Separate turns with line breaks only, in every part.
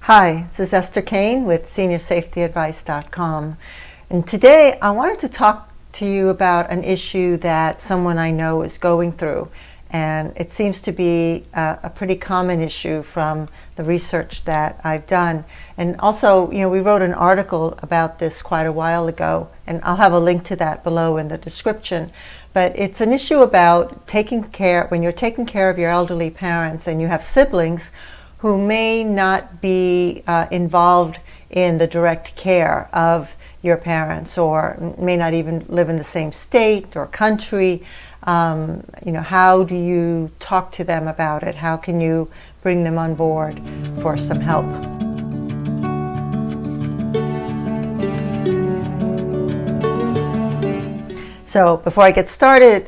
Hi, this is Esther Kane with SeniorSafetyAdvice.com, and today I wanted to talk to you about an issue that someone I know is going through, and it seems to be a pretty common issue from the research that I've done. And also, we wrote an article about this quite a while ago, and I'll have a link to that below in the description. But it's an issue about when you're taking care of your elderly parents and you have siblings who may not be involved in the direct care of your parents, or may not even live in the same state or country. How do you talk to them about it? How can you bring them on board for some help? So before I get started,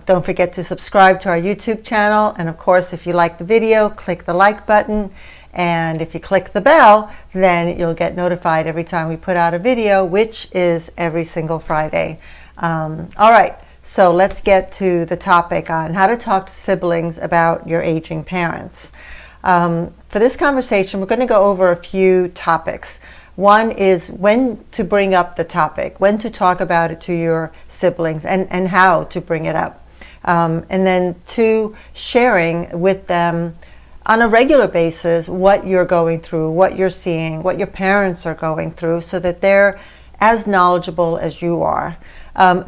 don't forget to subscribe to our YouTube channel. And of course, if you like the video, click the like button. And if you click the bell, then you'll get notified every time we put out a video, which is every single Friday. All right, so let's get to the topic on how to talk to siblings about your aging parents. For this conversation, we're going to go over a few topics. One is when to bring up the topic, when to talk about it to your siblings, and how to bring it up. And then two, sharing with them on a regular basis what you're going through, what you're seeing, what your parents are going through, so that they're as knowledgeable as you are.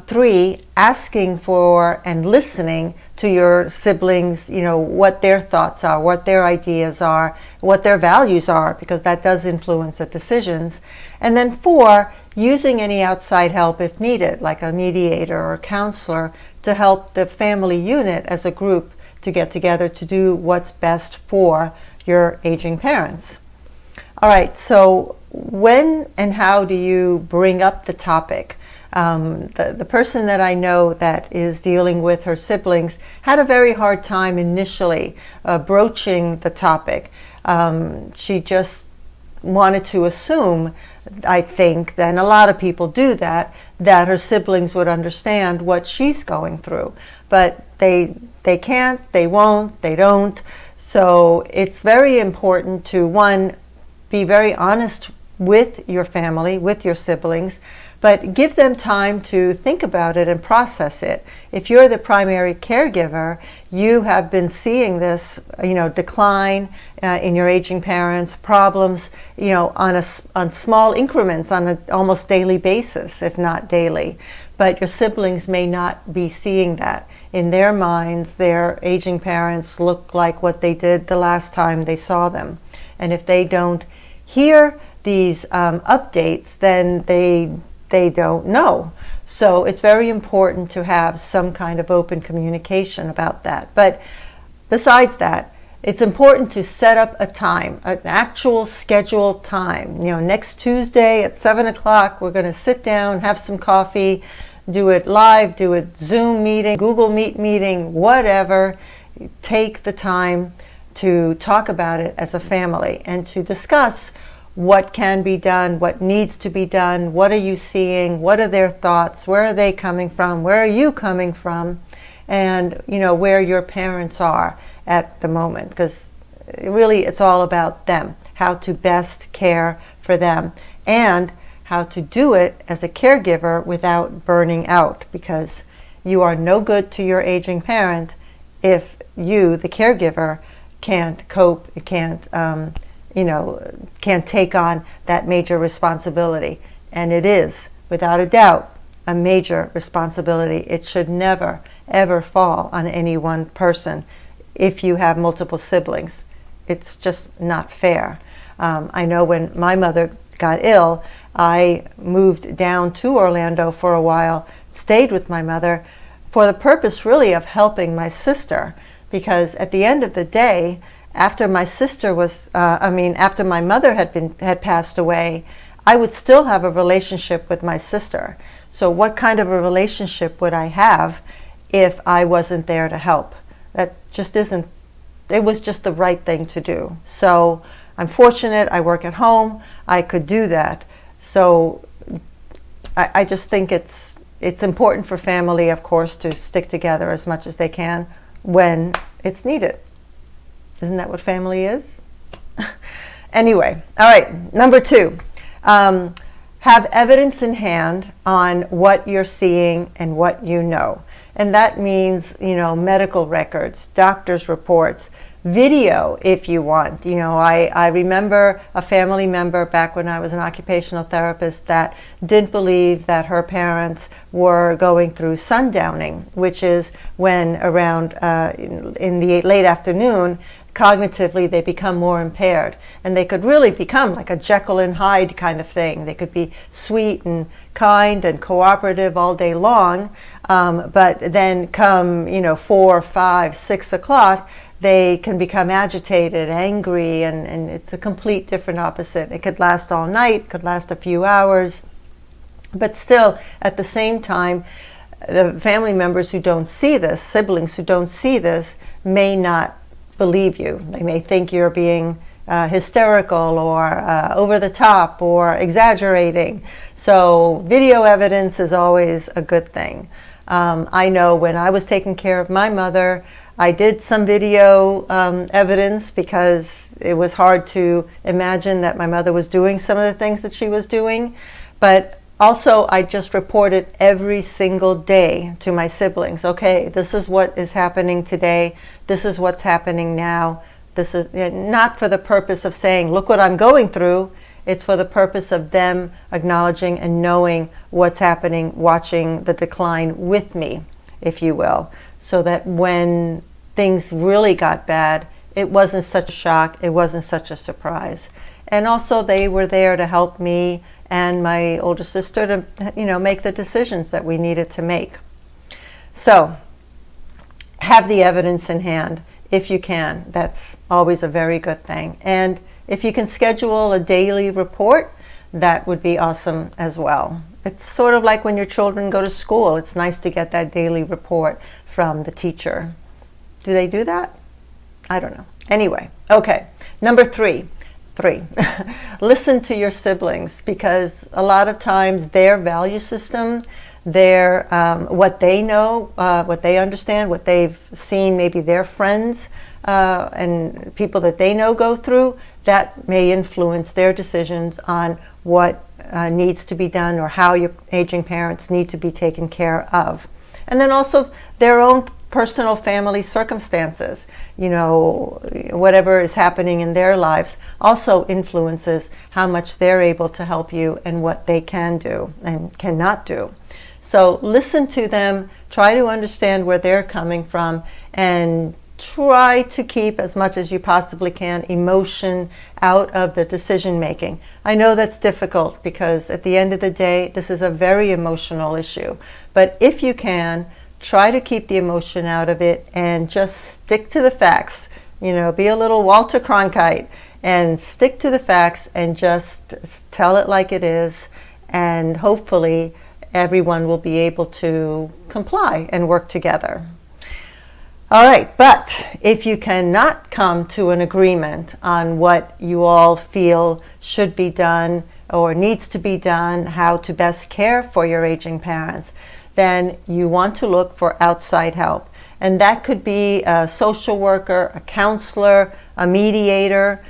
Three, asking for and listening to your siblings, what their thoughts are, what their ideas are, what their values are, because that does influence the decisions. And then four, using any outside help if needed, like a mediator or a counselor, to help the family unit as a group to get together to do what's best for your aging parents. All right, so when and how do you bring up the topic? The person that I know that is dealing with her siblings had a very hard time initially broaching the topic. She just wanted to assume, I think, and a lot of people do that her siblings would understand what she's going through. But they can't, they won't, they don't. So it's very important to, one, be very honest with your family, with your siblings, but give them time to think about it and process it. If you're the primary caregiver, you have been seeing this, decline in your aging parents, problems, on small increments on an almost daily basis, if not daily. But your siblings may not be seeing that. In their minds, their aging parents look like what they did the last time they saw them. And if they don't hear these updates, then they don't know. So it's very important to have some kind of open communication about that. But besides that, it's important to set up a time, an actual scheduled time. Next Tuesday at 7 o'clock, we're going to sit down, have some coffee, do it live, do it Zoom meeting, Google Meet meeting, whatever. Take the time to talk about it as a family and to discuss what can be done, what needs to be done, what are you seeing, what are their thoughts, where are they coming from, where are you coming from, and where your parents are at the moment, because really it's all about them, how to best care for them, and how to do it as a caregiver without burning out, because you are no good to your aging parent if you, the caregiver, can't cope, can't take on that major responsibility. And it is, without a doubt, a major responsibility. It should never, ever fall on any one person if you have multiple siblings. It's just not fair. I know when my mother got ill, I moved down to Orlando for a while, stayed with my mother for the purpose really of helping my sister, because at the end of the day, after my mother had passed away, I would still have a relationship with my sister. So what kind of a relationship would I have if I wasn't there to help? That just isn't, it was just the right thing to do. So I'm fortunate, I work at home, I could do that. So I just think it's important for family, of course, to stick together as much as they can when it's needed. Isn't that what family is? Anyway, all right, number 2. Have evidence in hand on what you're seeing and what you know. And that means, medical records, doctor's reports, video if you want. I remember a family member back when I was an occupational therapist that didn't believe that her parents were going through sundowning, which is when around in the late afternoon, cognitively they become more impaired, and they could really become like a Jekyll and Hyde kind of thing. They could be sweet and kind and cooperative all day long, but then come 4, 5, 6 o'clock, they can become agitated, angry, and it's a complete different opposite. It could last all night, could last a few hours, but still at the same time, the family members who don't see this, siblings who don't see this, may not believe you. They may think you're being hysterical or over the top or exaggerating. So video evidence is always a good thing. I know when I was taking care of my mother, I did some video evidence because it was hard to imagine that my mother was doing some of the things that she was doing. But also, I just reported every single day to my siblings. Okay, this is what is happening today. This is what's happening now. This is not for the purpose of saying, look what I'm going through. It's for the purpose of them acknowledging and knowing what's happening, watching the decline with me, if you will, so that when things really got bad, it wasn't such a shock, it wasn't such a surprise. And also they were there to help me and my older sister to make the decisions that we needed to make. So have the evidence in hand if you can. That's always a very good thing. And if you can schedule a daily report, that would be awesome as well. It's sort of like when your children go to school. It's nice to get that daily report from the teacher. Do they do that? I don't know. Anyway, okay. Number 3. Listen to your siblings, because a lot of times their value system, their what they know, what they understand, what they've seen maybe their friends and people that they know go through, that may influence their decisions on what needs to be done or how your aging parents need to be taken care of. And then also their own personal family circumstances, whatever is happening in their lives also influences how much they're able to help you and what they can do and cannot do. So listen to them, try to understand where they're coming from, and try to keep as much as you possibly can emotion out of the decision making. I know that's difficult because at the end of the day, this is a very emotional issue. But if you can, try to keep the emotion out of it and just stick to the facts. Be a little Walter Cronkite and stick to the facts and just tell it like it is. And hopefully everyone will be able to comply and work together. All right, but if you cannot come to an agreement on what you all feel should be done or needs to be done, how to best care for your aging parents, then you want to look for outside help. And that could be a social worker, a counselor, a mediator,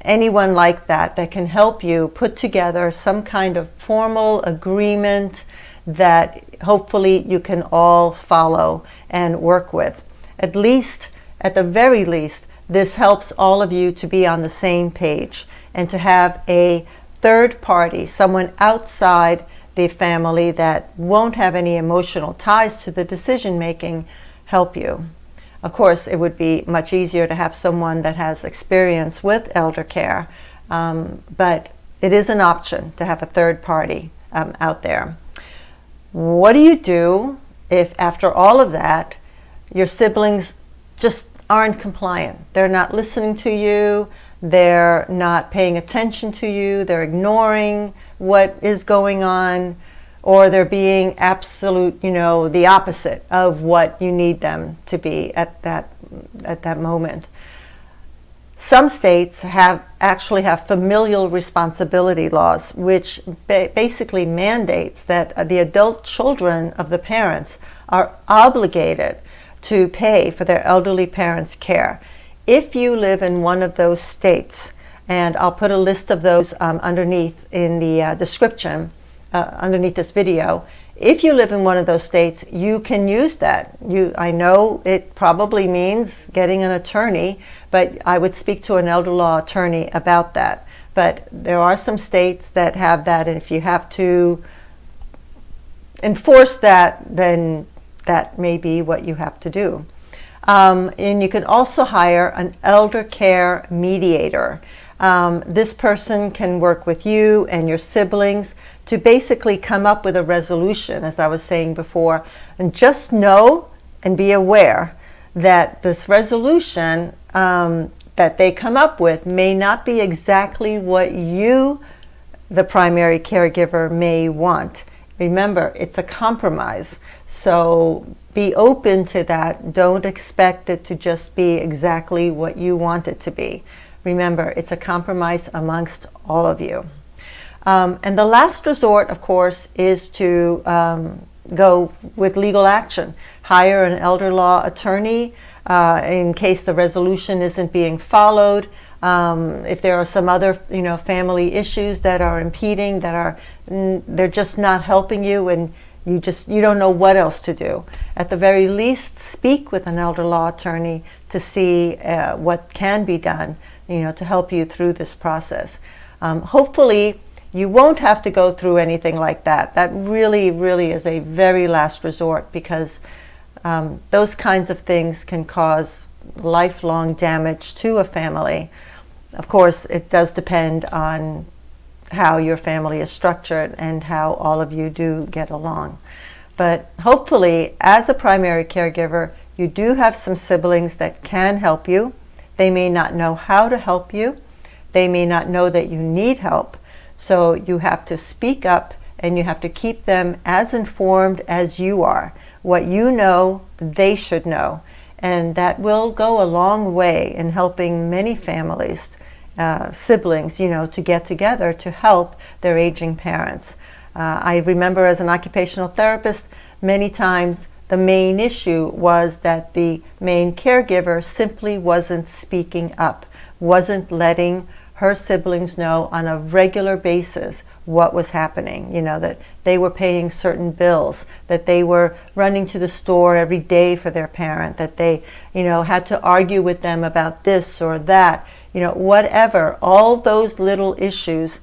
anyone like that can help you put together some kind of formal agreement that hopefully you can all follow and work with. At the very least, this helps all of you to be on the same page and to have a third party, someone outside the family that won't have any emotional ties to the decision making, help you. Of course, it would be much easier to have someone that has experience with elder care, but it is an option to have a third party out there. What do you do if after all of that, your siblings just aren't compliant? They're not listening to you, they're not paying attention to you, they're ignoring what is going on, or they're being absolute, the opposite of what you need them to be at that moment. Some states actually have familial responsibility laws, which basically mandates that the adult children of the parents are obligated to pay for their elderly parents' care. if you live in one of those states, and I'll put a list of those underneath in the description, underneath this video. If you live in one of those states, you can use that. I know it probably means getting an attorney, but I would speak to an elder law attorney about that. But there are some states that have that, and if you have to enforce that, then that may be what you have to do. And you can also hire an elder care mediator. This person can work with you and your siblings to basically come up with a resolution, as I was saying before. And just know and be aware that this resolution that they come up with may not be exactly what you, the primary caregiver, may want. Remember, it's a compromise. So be open to that. Don't expect it to just be exactly what you want it to be. Remember, it's a compromise amongst all of you. And the last resort, of course, is to go with legal action. Hire an elder law attorney in case the resolution isn't being followed. If there are some other, family issues that are impeding, they're just not helping you, and you don't know what else to do. At the very least, speak with an elder law attorney to see what can be done, to help you through this process. Hopefully, you won't have to go through anything like that. That really, really is a very last resort, because those kinds of things can cause lifelong damage to a family. Of course, it does depend on how your family is structured and how all of you do get along. But hopefully, as a primary caregiver, you do have some siblings that can help you. They may not know how to help you. They may not know that you need help. So you have to speak up, and you have to keep them as informed as you are. What you know, they should know. And that will go a long way in helping many families, siblings, to get together to help their aging parents. I remember as an occupational therapist, many times the main issue was that the main caregiver simply wasn't speaking up, wasn't letting her siblings know on a regular basis what was happening, that they were paying certain bills, that they were running to the store every day for their parent, that they, had to argue with them about this or that, whatever. All those little issues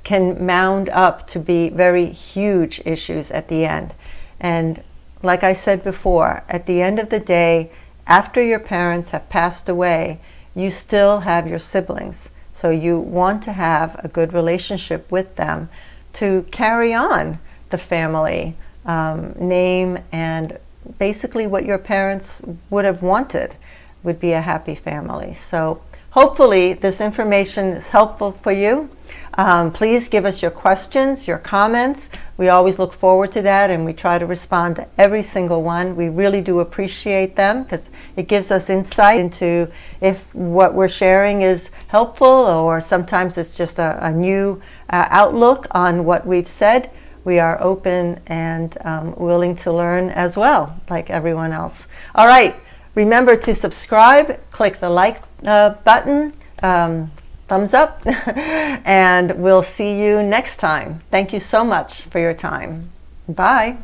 can mound up to be very huge issues at the end. And like I said before, at the end of the day, after your parents have passed away, you still have your siblings. So you want to have a good relationship with them to carry on the family name, and basically what your parents would have wanted would be a happy family. So hopefully this information is helpful for you. Please give us your questions, your comments. We always look forward to that, and we try to respond to every single one. We really do appreciate them, because it gives us insight into if what we're sharing is helpful, or sometimes it's just a new outlook on what we've said. We are open and willing to learn as well, like everyone else. All right, remember to subscribe, click the like button, thumbs up, and we'll see you next time. Thank you so much for your time. Bye.